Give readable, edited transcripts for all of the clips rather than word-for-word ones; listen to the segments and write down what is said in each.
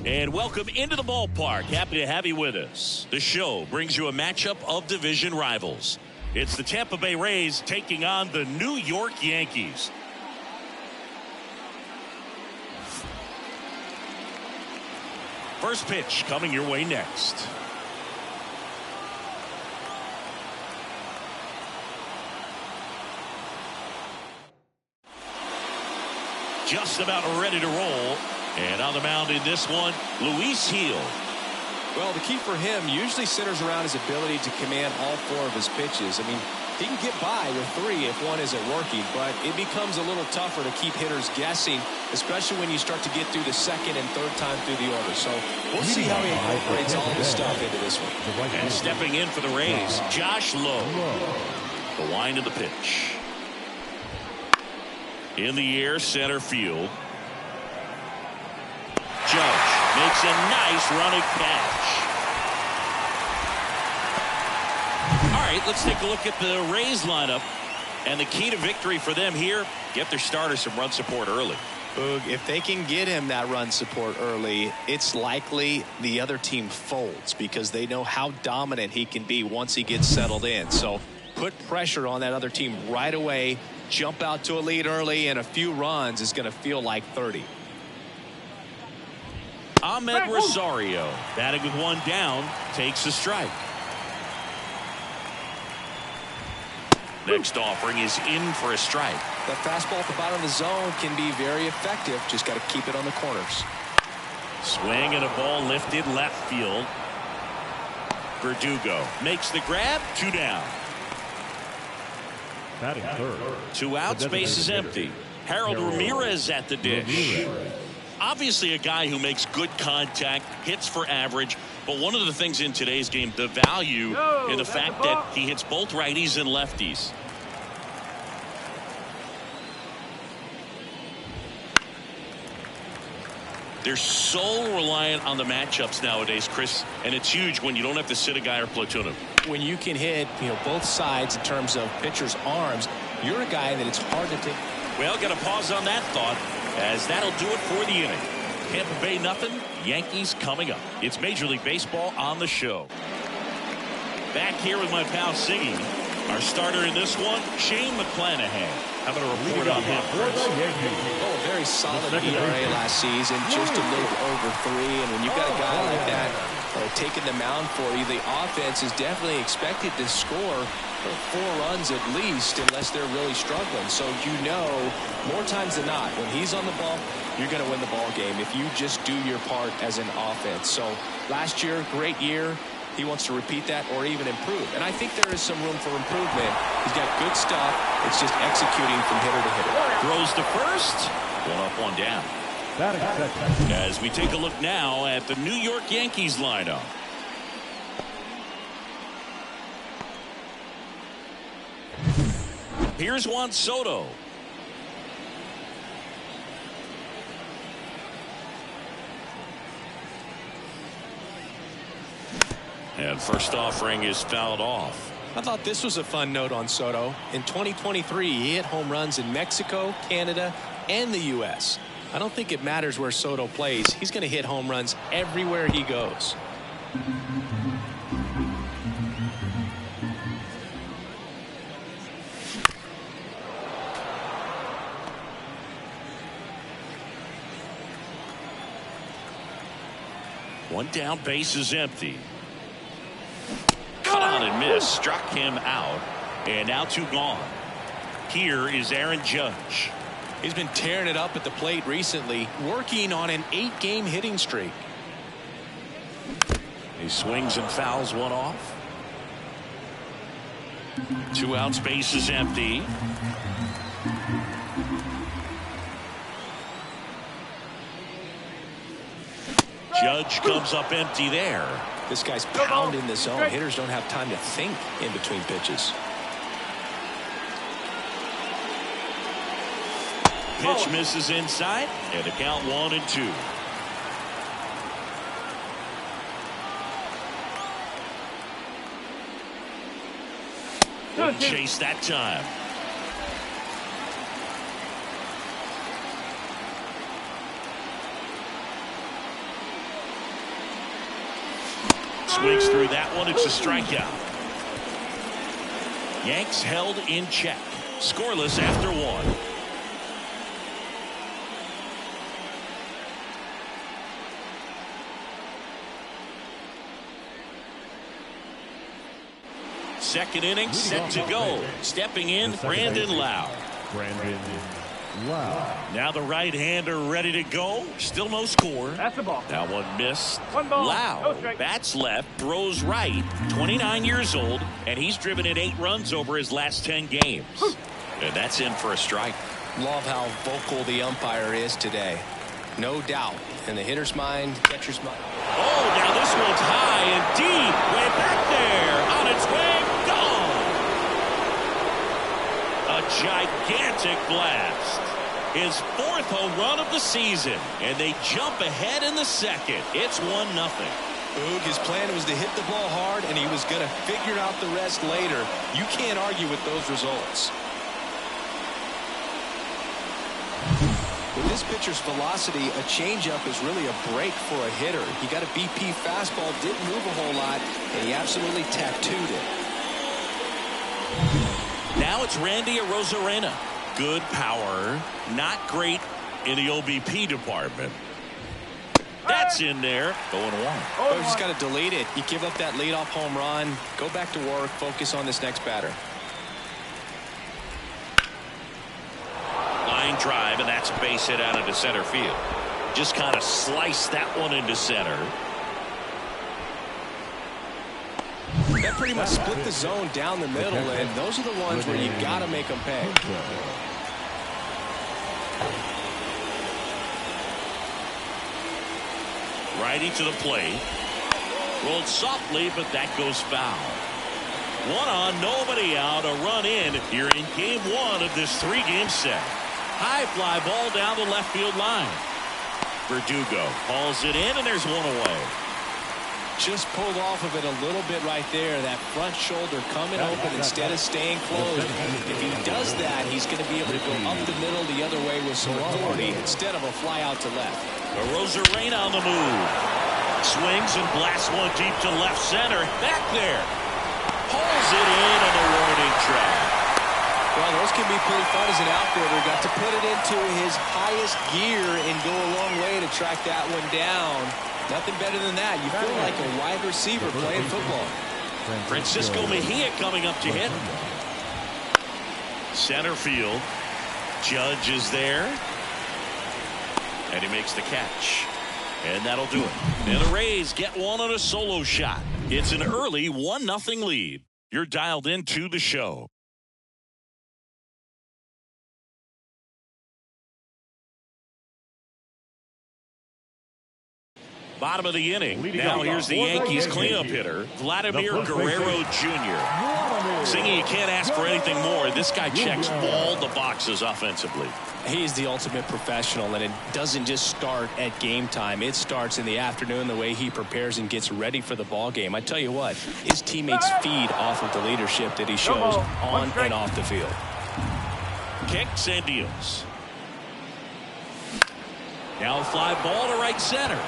And welcome into the ballpark. Happy to have you with us. The show brings you a matchup of division rivals. It's the Tampa Bay Rays taking on the New York Yankees. First pitch coming your way next. Just about ready to roll. And on the mound in this one, Luis Gil. Well, the key for him usually centers around his ability to command all four of his pitches. I mean, he can get by with three if one isn't working, but it becomes a little tougher to keep hitters guessing, especially when you start to get through the second and third time through the order. So we'll see how he incorporates all this stuff into this one. And stepping in for the Rays, Josh Lowe. The wind of the pitch. In the air, center field. Judge makes a nice running catch. All right, let's take a look at the Rays lineup. And the key to victory for them here, get their starter some run support early. Boog, if they can get him that run support early, it's likely the other team folds because they know how dominant he can be once he gets settled in. So put pressure on that other team right away. Jump out to a lead early, and a few runs is going to feel like 30. Ahmed Rosario, batting with one down, takes a strike. Next offering is in for a strike. The fastball at the bottom of the zone can be very effective. Just got to keep it on the corners. Swing and a ball lifted left field. Verdugo makes the grab. 2 down. Batting third. 2 outs, base is empty. Harold Ramirez at the dish. Obviously a guy who makes good contact, hits for average, but one of the things in today's game, the value in the fact that he hits both righties and lefties. They're so reliant on the matchups nowadays, Chris, and it's huge when you don't have to sit a guy or platoon him. When you can hit, both sides in terms of pitchers' arms, you're a guy that it's hard to take. Well, got to pause on that thought, as that'll do it for the inning. Tampa Bay nothing, Yankees coming up. It's Major League Baseball on the show. Back here with my pal Siggy. Our starter in this one, Shane McClanahan. How about a report on him? Oh, very solid ERA last season, just a little over 3. And when you've got a guy like that taking the mound for you, the offense is definitely expected to score 4 runs at least, unless they're really struggling. So more times than not, when he's on the ball, you're going to win the ball game if you just do your part as an offense. So last year, great year. He wants to repeat that or even improve. And I think there is some room for improvement. He's got good stuff. It's just executing from hitter to hitter. Throws to first. 1 up, 1 down. As we take a look now at the New York Yankees lineup. Here's Juan Soto. And first offering is fouled off. I thought this was a fun note on Soto. In 2023, he hit home runs in Mexico, Canada, and the U.S. I don't think it matters where Soto plays. He's going to hit home runs everywhere he goes. One down, base is empty. Cut on and miss, struck him out, and now 2 gone. Here is Aaron Judge. He's been tearing it up at the plate recently, working on an 8-game hitting streak. He swings and fouls one off. 2 outs, base is empty. Judge comes up empty there. This guy's pounding the zone. Hitters don't have time to think in between pitches. Pitch misses inside, and the count 1-2. Wouldn't chase that time. Swings through that one. It's a strikeout. Yanks held in check. Scoreless after one. Second inning set to go. Stepping in, Brandon Lau. Now the right-hander ready to go. Still no score. That's the ball. Now one missed. One ball. Lau No strike. bats left, throws right. 29 years old, and he's driven in 8 runs over his last 10 games. And that's in for a strike. Love how vocal the umpire is today. No doubt. In the hitter's mind, catcher's mind. Oh, now this one's high and deep. Way back there. On its way. Gone. A gigantic blast. His 4th home run of the season. And they jump ahead in the second. It's 1-0. Boog, his plan was to hit the ball hard, and he was going to figure out the rest later. You can't argue with those results. With this pitcher's velocity, a changeup is really a break for a hitter. He got a BP fastball, didn't move a whole lot, and he absolutely tattooed it. Now it's Randy Arozarena. Good power, not great in the OBP department. That's in there. 0-1. Oh, just got to delete it. You give up that leadoff home run, go back to work, focus on this next batter. Line drive, and that's a base hit out into center field. Just kind of sliced that one into center. That pretty much split the zone down the middle, and those are the ones where you got to make them pay. Righty to the plate. Rolled softly, but that goes foul. 1 on, nobody out, a run in here in game 1 of this 3-game set. High fly ball down the left field line. Verdugo hauls it in, and there's 1 away. Just pulled off of it a little bit right there. That front shoulder coming open instead of staying closed. If he does that, he's going to be able to go up the middle the other way with some authority instead of a fly out to left. Arozarena on the move. Swings and blasts one deep to left center. Back there. Pulls it in on the warning track. Well, those can be pretty fun as an outfielder. Got to put it into his highest gear and go a long way to track that one down. Nothing better than that. You feel like a wide receiver playing football. Francisco Mejia coming up to hit. Center field. Judge is there. And he makes the catch. And that'll do it. And the Rays get one on a solo shot. It's an early 1-0 lead. You're dialed into the show. Bottom of the inning. Now here's the Yankees cleanup hitter, Vladimir Guerrero Jr. Singing, you can't ask for anything more. This guy checks all the boxes offensively. He's the ultimate professional, and it doesn't just start at game time. It starts in the afternoon, the way he prepares and gets ready for the ball game. I tell you what, his teammates feed off of the leadership that he shows on and off the field. Kicks and deals. Now a fly ball to right center.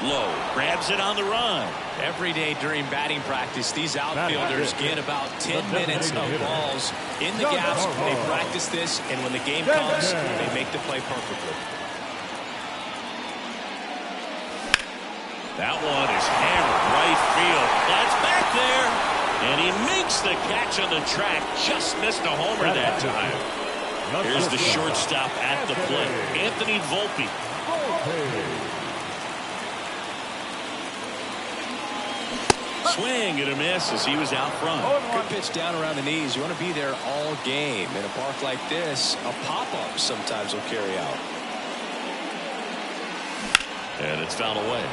Low grabs it on the run. Every day during batting practice, these outfielders get about 10 minutes of balls in the gaps. They practice this, and when the game comes, they make the play perfectly. That one is hammered right field. That's back there. And he makes the catch on the track. Just missed a homer that time. Here's the shortstop at the plate, Anthony Volpe. Swing and a miss as he was out front. Good pitch down around the knees. You want to be there all game. In a park like this, a pop-up sometimes will carry out. And it's fouled away.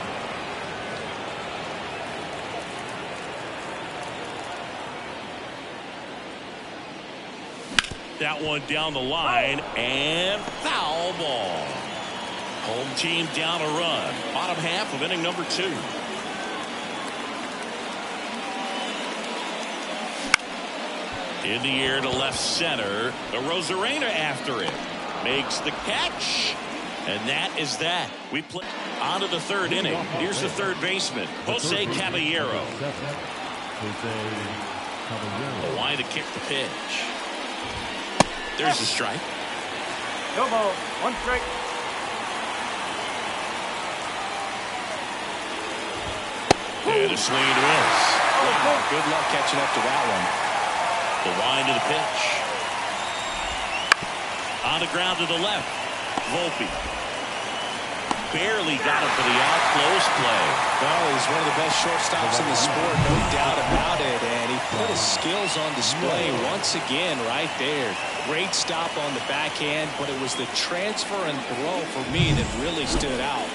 That one down the line, and foul ball. Home team down a run. Bottom half of inning number 2. In the air to left center. Arozarena after it. Makes the catch. And that is that. We play on to the third inning. Here's the third baseman, Jose Caballero. The line to kick the pitch. There's the strike. No ball. 1 strike. And a swing and a miss. Wow, good luck catching up to that one. The line to the pitch. On the ground to the left. Volpe. Barely got him for the out. Close play. Well, he's one of the best shortstops in the sport, no doubt about it. And he put his skills on display once again right there. Great stop on the backhand, but it was the transfer and throw for me that really stood out.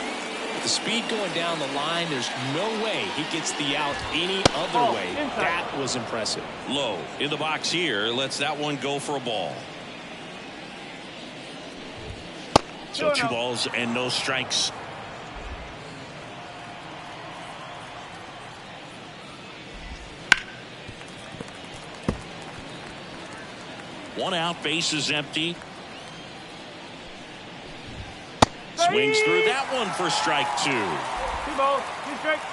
The speed going down the line, there's no way he gets the out any other way. That was impressive. Low in the box here. Lets that one go for a ball. So 2 balls and no strikes. One out, base is empty. Swings through that one for strike 2. 2 balls, 2 strikes.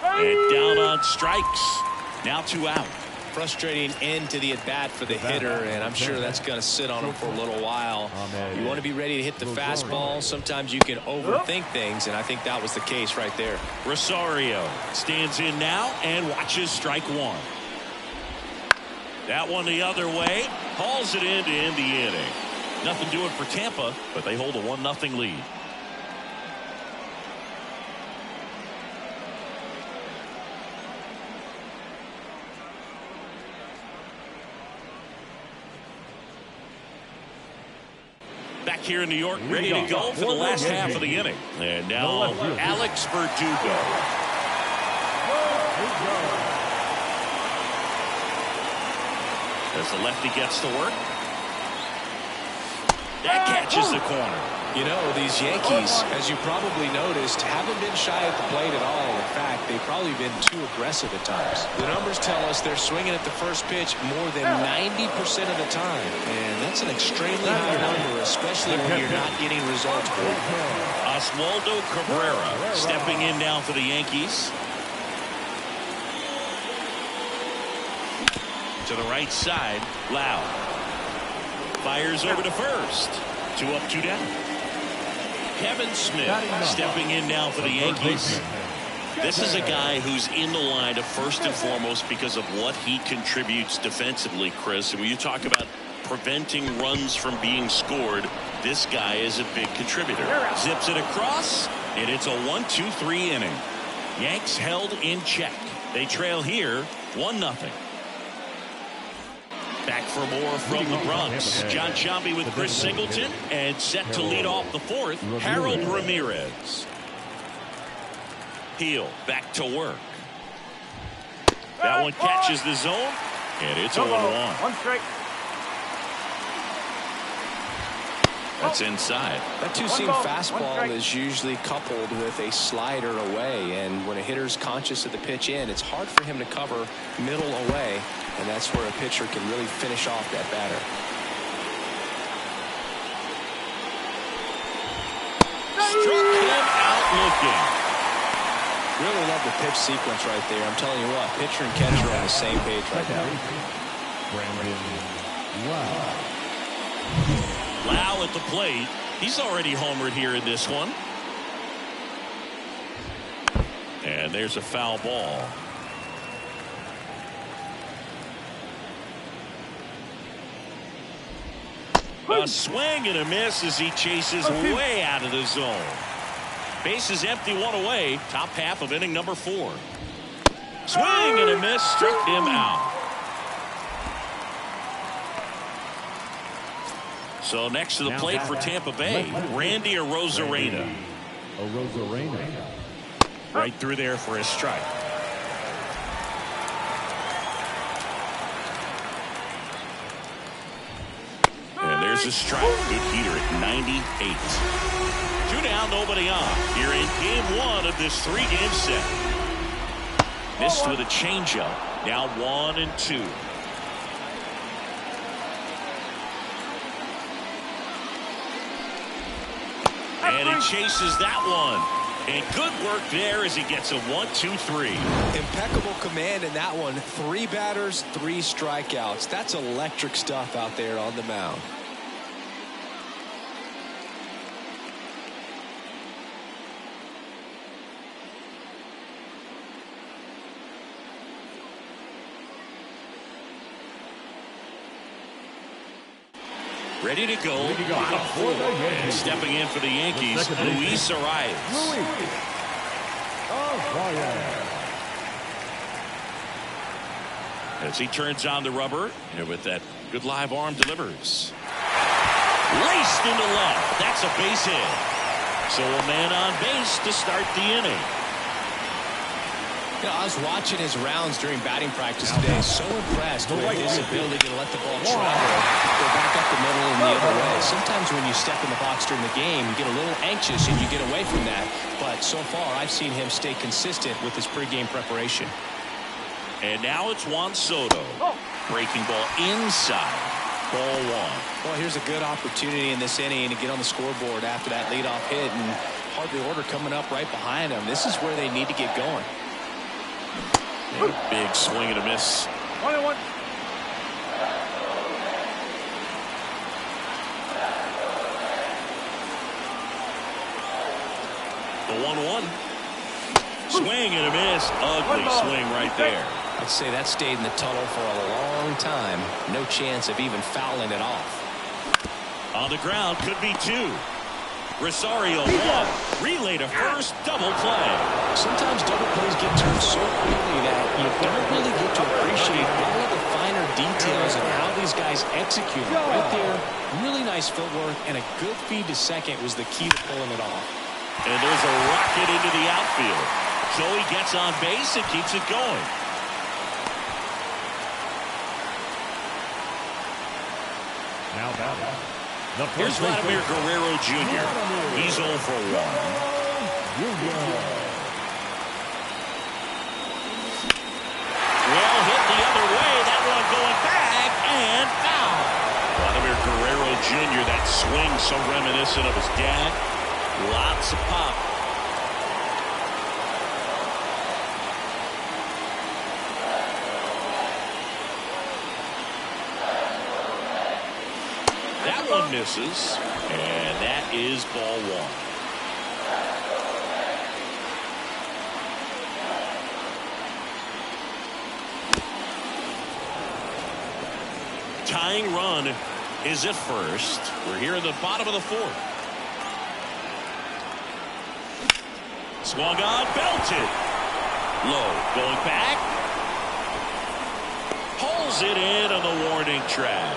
And down on strikes. Now 2 out. Frustrating end to the at-bat for the hitter, and I'm sure that's going to sit on him for a little while. You want to be ready to hit the fastball. Sometimes you can overthink things, and I think that was the case right there. Rosario stands in now and watches strike 1. That one the other way. Hauls it in to end the inning. Nothing doing for Tampa, but they hold a 1-0 lead. Back here in New York, ready to go for the last half of the inning. And now Alex Verdugo. As the lefty gets to work. That catches the corner. You know, these Yankees, as you probably noticed, haven't been shy at the plate at all. In fact, they've probably been too aggressive at times. The numbers tell us they're swinging at the first pitch more than 90% of the time. And that's an extremely high number, especially when you're not getting results for it. Oswaldo Cabrera stepping in now for the Yankees. To the right side, Lau. Fires over to first. 2 up, 2 down. Kevin Smith stepping in now for the Yankees. This is a guy who's in the line of first and foremost because of what he contributes defensively, Chris. And when you talk about preventing runs from being scored, this guy is a big contributor. Zips it across, and it's a 1-2-3 inning. Yanks held in check. They trail here 1-0. Back for more from the Bronx. John Sciambi with Chris Singleton, and set to lead off the 4th, Harold Ramirez. Heel back to work. That one catches the zone, and it's 0-1. 1 strike. That's inside. That two-seam fastball is usually coupled with a slider away, and when a hitter's conscious of the pitch in, it's hard for him to cover middle away, and that's where a pitcher can really finish off that batter. Struck him out looking. Really love the pitch sequence right there. I'm telling you what, pitcher and catcher are on the same page right now. Lau at the plate. He's already homered here in this one. And there's a foul ball. A swing and a miss as he chases way out of the zone. Bases empty, 1 away. Top half of inning number 4. Swing and a miss, struck him out. So next to the plate for Tampa Bay, Randy Arozarena. Right through there for a strike. And there's a strike. Good heater at 98. 2 down, nobody on. Here in game 1 of this 3-game set. Missed with a changeup. Now 1-2. And he chases that one. And good work there as he gets a 1-2-3. Impeccable command in that one. 3 batters, 3 strikeouts. That's electric stuff out there on the mound. Ready to go. Bottom 4. And stepping in for the Yankees, Luis Arias. As he turns on the rubber, and with that good live arm delivers. Laced into left. That's a base hit. So a man on base to start the inning. You know, I was watching his rounds during batting practice today. So impressed with his ability to let the ball travel, go back up the middle and the other way. Sometimes when you step in the box during the game, you get a little anxious and you get away from that. But so far, I've seen him stay consistent with his pregame preparation. And now it's Juan Soto. Breaking ball inside. Ball 1. Well, here's a good opportunity in this inning to get on the scoreboard after that leadoff hit, and hard the order coming up right behind him. This is where they need to get going. And a big swing and a miss. 1-1. The 1-1. Swing and a miss. Ugly swing right there. I'd say that stayed in the tunnel for a long time. No chance of even fouling it off. On the ground, could be 2. Rosario walk. Relay to first. Double play. Sometimes double plays get turned so quickly that you don't really get to appreciate all of the finer details of how these guys execute it. Right there, really nice footwork, and a good feed to second was the key to pulling it off. And there's a rocket into the outfield. Joey gets on base and keeps it going. Now batting. Here's Vladimir Guerrero Jr. He's 0 for 1. Well hit the other way. That one going back and foul. Vladimir Guerrero Jr. That swing so reminiscent of his dad. Lots of pop. That one misses, and that is ball 1. Tying run is at first. We're here in the bottom of the 4th. Swung on, belted. Low, going back. Pulls it in on the warning track.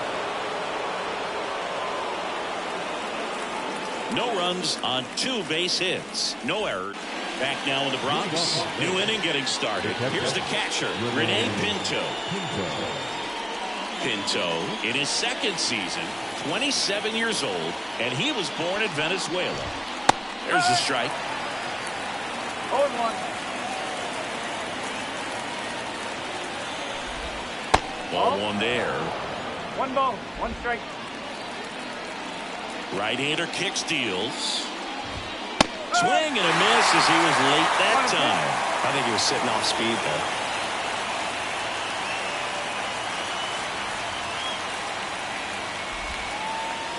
No runs on 2 base hits. No error. Back now in the Bronx. New inning getting started. Here's the catcher, Rene Pinto. Pinto in his 2nd season, 27 years old, and he was born in Venezuela. There's the strike. 0-1. Ball 1 there. 1 ball, 1 strike. Right-hander kick steals. Swing and a miss as he was late that time. I think he was sitting off speed there.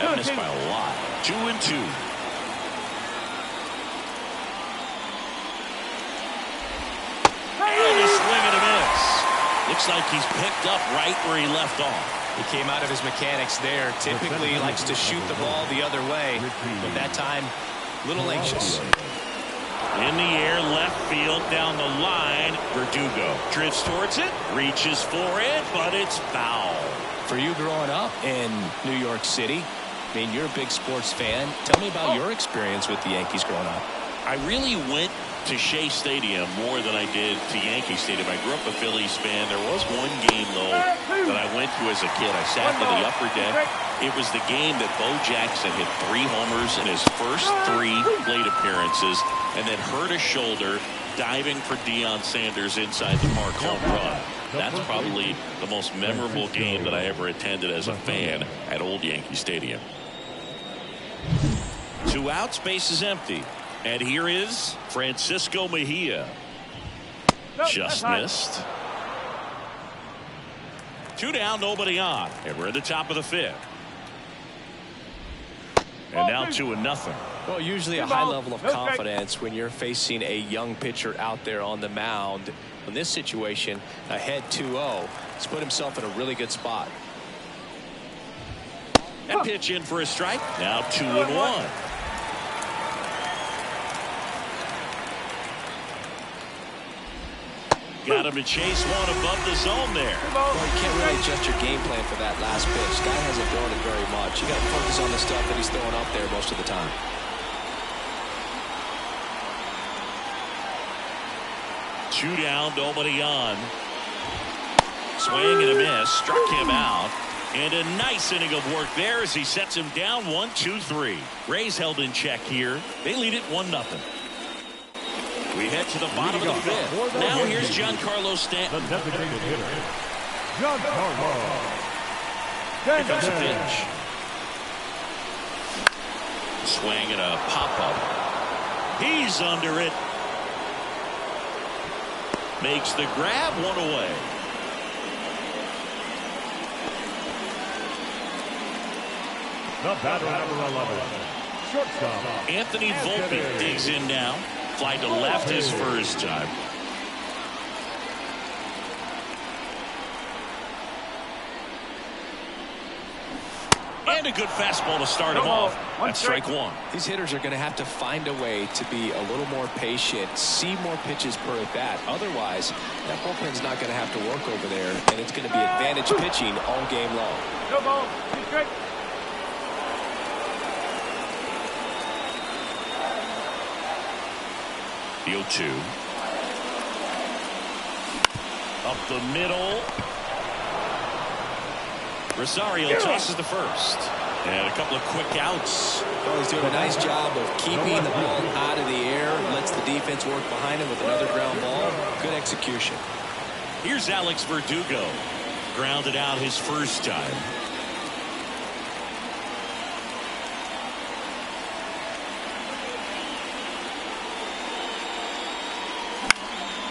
That missed by a lot. 2-2. And a swing and a miss. Looks like he's picked up right where he left off. He came out of his mechanics there. Typically likes to shoot the ball the other way, but that time, a little anxious. In the air, left field, down the line. Verdugo drifts towards it, reaches for it, but it's foul. For you growing up in New York City, I mean, you're a big sports fan. Tell me about your experience with the Yankees growing up. I really went to Shea Stadium more than I did to Yankee Stadium. I grew up a Phillies fan. There was one game, though, that I went to as a kid. I sat in the upper deck. It was the game that Bo Jackson hit 3 homers in his first 3 plate appearances and then hurt a shoulder diving for Deion Sanders inside the park home run. That's probably the most memorable game that I ever attended as a fan at Old Yankee Stadium. 2 outs, base is empty. And here is Francisco Mejia. Just missed. 2 down, nobody on. And we're at the top of the 5th. And now 2-0. Well, usually a high level of confidence when you're facing a young pitcher out there on the mound. In this situation, ahead 2-0. He's put himself in a really good spot. That pitch in for a strike. Now 2-1. Got him to chase one above the zone there. Well, you can't really adjust your game plan for that last pitch. Guy hasn't thrown it very much. You got to focus on the stuff that he's throwing up there most of the time. Two down, nobody on. Swing and a miss. Struck him out. And a nice inning of work there as he sets him down 1-2-3. Rays held in check here. They lead it 1-0. We head to the bottom of the 5th. Now here's Giancarlo Stanton. The designated hitter, Giancarlo. Here comes a pitch. Swing and a pop-up. He's under it. Makes the grab, 1 away. The batter, number 11, shortstop Anthony Volpe digs in now. Fly to left his first time. And a good fastball to start him off. That's strike 1. These hitters are going to have to find a way to be a little more patient, see more pitches per at bat. Otherwise, that bullpen's not going to have to work over there, and it's going to be advantage pitching all game long. No ball. 2 strikes. The 0-2. Up the middle. Rosario tosses the first. And a couple of quick outs. Well, he's doing a nice job of keeping the ball out of the air. Lets the defense work behind him with another ground ball. Good execution. Here's Alex Verdugo. Grounded out his first time.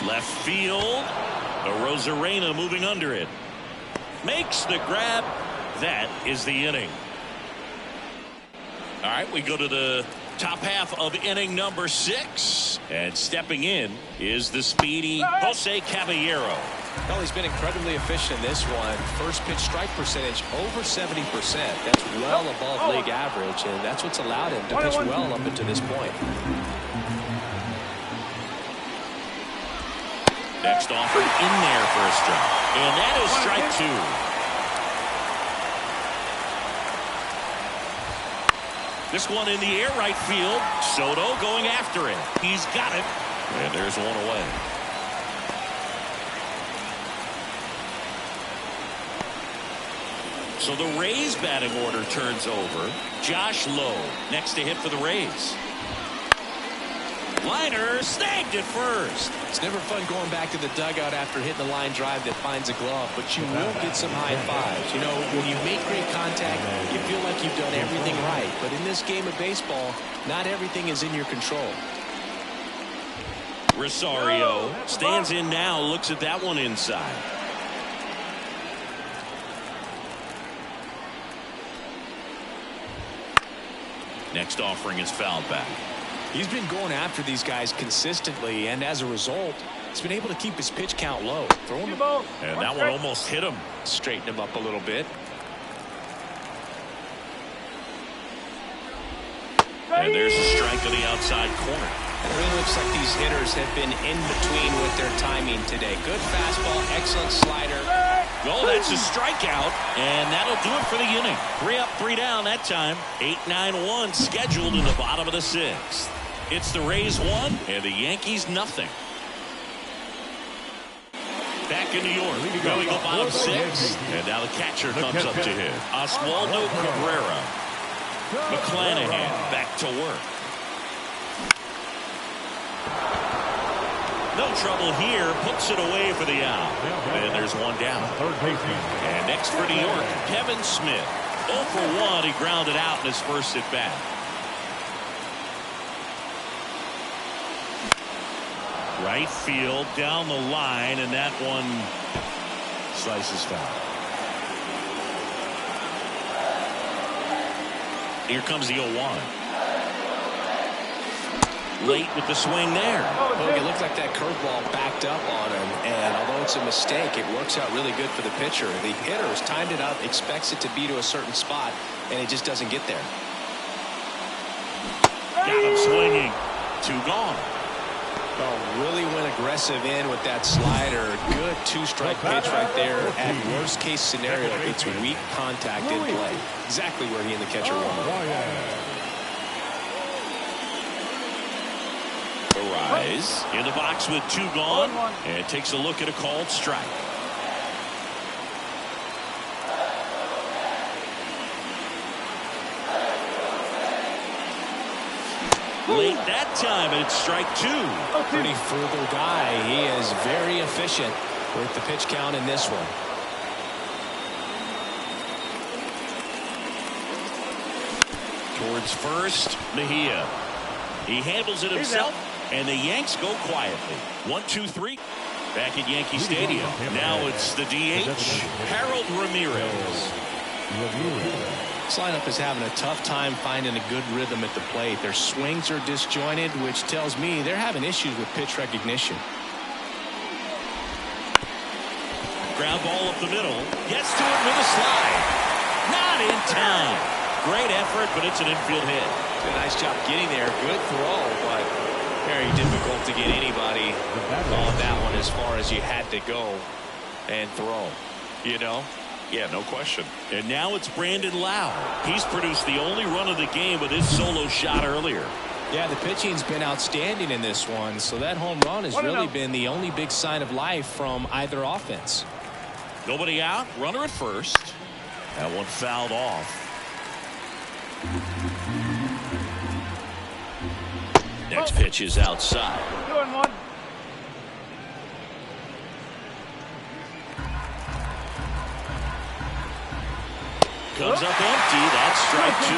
Left field. Arozarena moving under it. Makes the grab. That is the inning. All right, we go to the top half of inning number 6. And stepping in is the speedy Jose Caballero. Well, he's been incredibly efficient in this one. First pitch strike percentage over 70%. That's well above league average, and that's what's allowed him to pitch well up until this point. Next offered in there for a strike. And that is strike 2. This one in the air right field. Soto going after it. He's got it. And there's 1 away. So the Rays batting order turns over. Josh Lowe next to hit for the Rays. Liner snagged at first. It's never fun going back to the dugout after hitting the line drive that finds a glove, but you will get some high fives. You know, when you make great contact, you feel like you've done everything right. But in this game of baseball, not everything is in your control. Rosario stands in now, looks at that one inside. Next offering is fouled back. He's been going after these guys consistently, and as a result, he's been able to keep his pitch count low. And that one almost hit him. Straighten him up a little bit. And there's a strike on the outside corner. It really looks like these hitters have been in between with their timing today. Good fastball, excellent slider. Oh, that's a strikeout, and that'll do it for the inning. 3 up, 3 down that time. 8-9-1 scheduled in the bottom of the 6th. It's the Rays 1 and the Yankees nothing. Back in New York, going up bottom 6, and now the catcher comes up to hit. Oswaldo Cabrera. McClanahan back to work. No trouble here, puts it away for the out. And there's 1 down. Third baseman. And next for New York, Kevin Smith. 0 for 1, he grounded out in his first at bat. Right field down the line, and that one slices foul. Here comes the 0-1. Late with the swing there. Look, it looked like that curveball backed up on him, and although it's a mistake, it works out really good for the pitcher. The hitter has timed it up, expects it to be to a certain spot, and it just doesn't get there. Got him swinging. 2 gone. Oh, really went aggressive in with that slider. Good 2-strike pitch right there. At worst case scenario, it's weak contact in play. Exactly where he and the catcher wanted. Arise in the box with 2 gone, and takes a look at a called strike. Late that time, and it's strike 2. Pretty frugal guy. He is very efficient with the pitch count in this one. Towards first, Mejia. He handles it himself, and the Yanks go quietly. 1-2-3. Back at Yankee Stadium. Now it's the DH, Harold Ramirez. This lineup is having a tough time finding a good rhythm at the plate. Their swings are disjointed, which tells me they're having issues with pitch recognition. Ground ball up the middle. Gets to it with a slide. Not in time. Great effort, but it's an infield hit. Did a nice job getting there. Good throw, but very difficult to get anybody on that one as far as you had to go and throw. You know? Yeah, no question. And now it's Brandon Lau. He's produced the only run of the game with his solo shot earlier. Yeah, the pitching's been outstanding in this one, so that home run has really been the only big sign of life from either offense. Nobody out, runner at first. That one fouled off. Next pitch is outside. 2-1. Comes up empty. That's strike 2.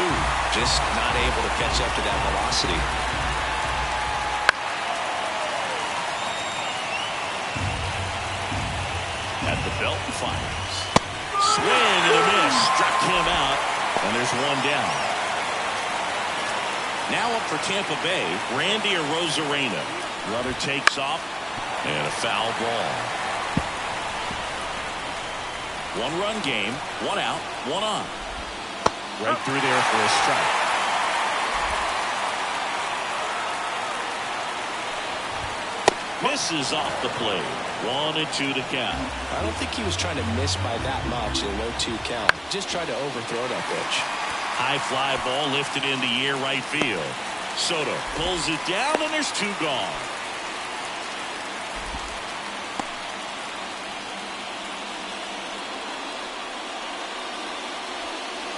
Just not able to catch up to that velocity. At the belt and fires. Swing and a miss. Struck him out. And there's 1 down. Now up for Tampa Bay, Randy Arozarena. Runner takes off, and a foul ball. 1-run game, 1 out, 1 on. Right through there for a strike. Misses off the plate. 1-2 to count. I don't think he was trying to miss by that much, a low 2 count. Just tried to overthrow that pitch. High fly ball lifted in the air right field. Soto pulls it down, and there's 2 gone.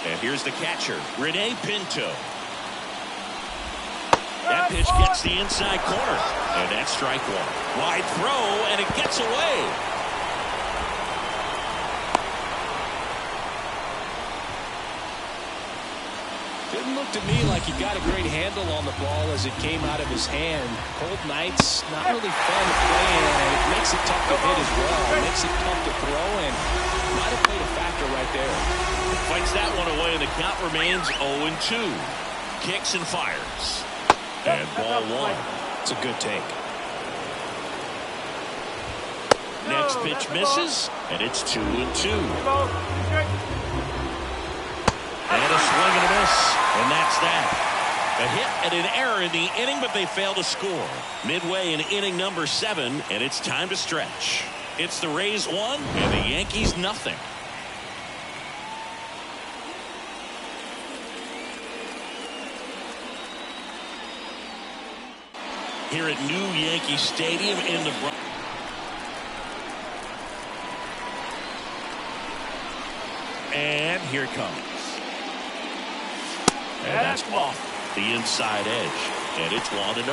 And here's the catcher, Rene Pinto. That pitch gets the inside corner, and that's strike 1. Wide throw, and it gets away. Didn't look to me like he got a great handle on the ball as it came out of his hand. Cold nights, not really fun to play in, and it makes it tough to hit as well. It makes it tough to throw, and might have played a factor right there. Fights that one away, and the count remains 0-2. Kicks and fires. And ball 1. It's a good take. Next pitch misses, and it's 2-2. And a swing and a miss, and that's that. A hit and an error in the inning, but they fail to score. Midway in inning number 7, and it's time to stretch. It's the Rays 1 and the Yankees nothing. Here at New Yankee Stadium in the Bronx. And here it comes. And that's off the inside edge. And it's 1-0.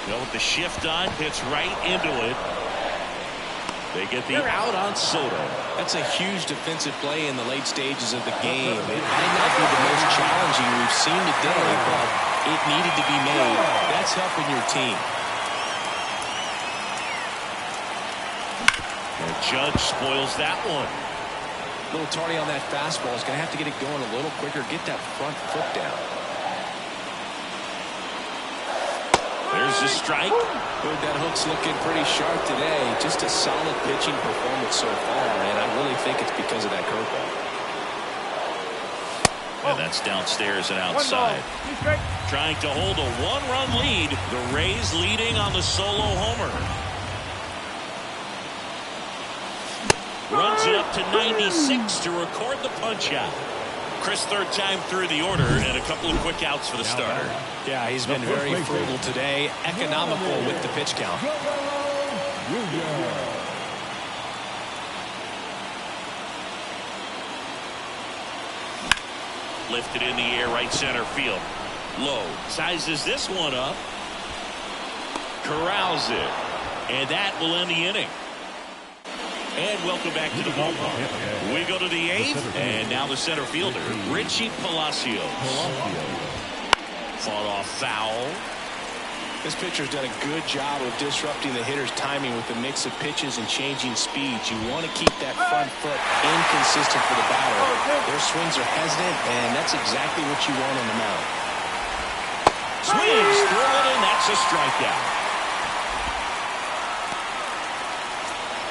Well, with the shift on, hits right into it. They get the out on Soto. That's a huge defensive play in the late stages of the game. It might not be the most challenging we've seen today, but it needed to be made. That's helping your team. And Judge spoils that one. A little tardy on that fastball. Is going to have to get it going a little quicker. Get that front foot down. There's a strike. Good, that hook's looking pretty sharp today. Just a solid pitching performance so far, and I really think it's because of that curveball. And that's downstairs and outside. Trying to hold a one-run lead. The Rays leading on the solo homer. Runs it up to 96 to record the punch-out. Chris, third time through the order, and a couple of quick outs for the starter. Yeah, he's been very frugal today. Economical with the pitch count. Lifted in the air, right center field. Low sizes this one up. Corrals it. And that will end the inning. And welcome back to the ballpark. We go to the eighth, and now the center fielder, Richie Palacios. Fought off foul. This pitcher's done a good job of disrupting the hitter's timing with a mix of pitches and changing speeds. You want to keep that front foot inconsistent for the batter. Their swings are hesitant, and that's exactly what you want on the mound. Swings through it, and that's a strikeout.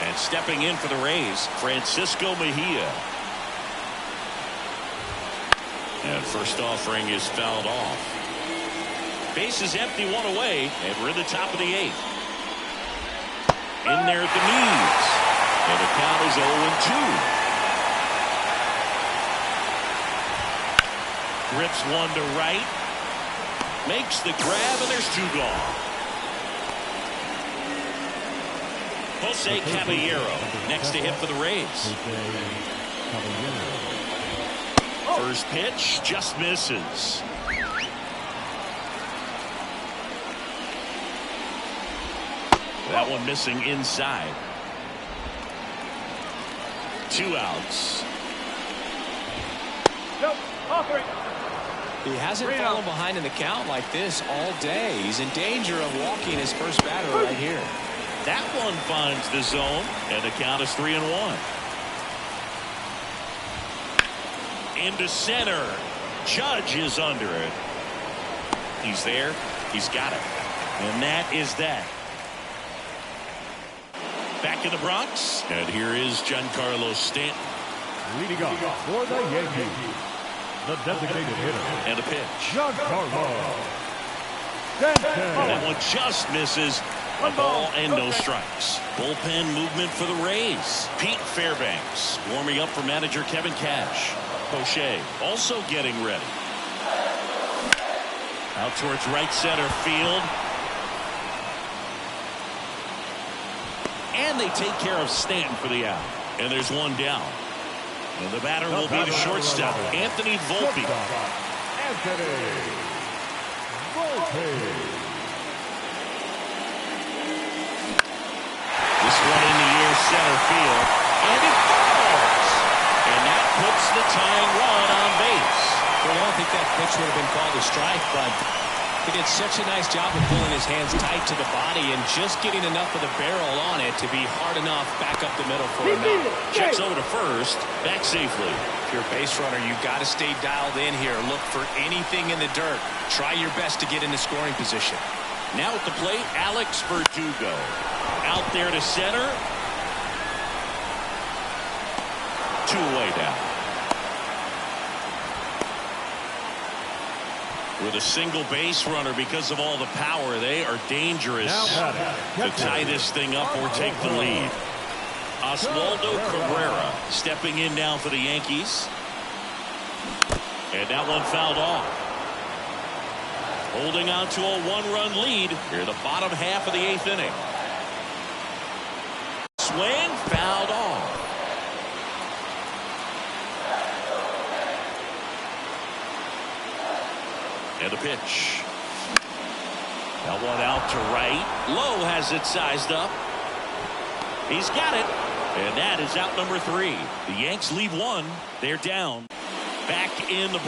And stepping in for the Rays, Francisco Mejia. And first offering is fouled off. Base is empty, one away, and we're in the top of the eighth. In there at the knees. And the count is 0-2. Grips one to right. Makes the grab, and there's two gone. Jose Caballero next to hit for the Rays. First pitch just misses. That one missing inside. 2 outs. He hasn't fallen behind in the count like this all day. He's in danger of walking his first batter right here. That one finds the zone, and the count is 3-1. Into center. Judge is under it. He's there. He's got it. And that is that. Back in the Bronx, and here is Giancarlo Stanton. Leading off for the Yankees, the designated hitter. And a pitch. Giancarlo Stanton. That one just misses. A ball and no strikes. Bullpen movement for the Rays. Pete Fairbanks warming up for manager Kevin Cash. Poche also getting ready. Out towards right center field. And they take care of Stanton for the out. And there's one down. And the batter will be the shortstop, Anthony Volpe. This one in the air, center field, and it falls. And that puts the tying run on base. Well, I don't think that pitch would have been called a strike, but he did such a nice job of pulling his hands tight to the body and just getting enough of the barrel on it to be hard enough back up the middle for him. Checks over to first, back safely. If you're a base runner, you've got to stay dialed in here. Look for anything in the dirt. Try your best to get into scoring position. Now at the plate, Alex Verdugo. Out there to center. 2 away now. With a single base runner, because of all the power, they are dangerous to tie this thing up or take the lead. Oswaldo Cabrera stepping in now for the Yankees. And that one fouled off. Holding on to a 1-run lead here in the bottom half of the 8th inning. Swing, fouled off. And a pitch. That one out to right. Low has it sized up. He's got it. And that is out number 3. The Yanks leave one. They're down. Back in the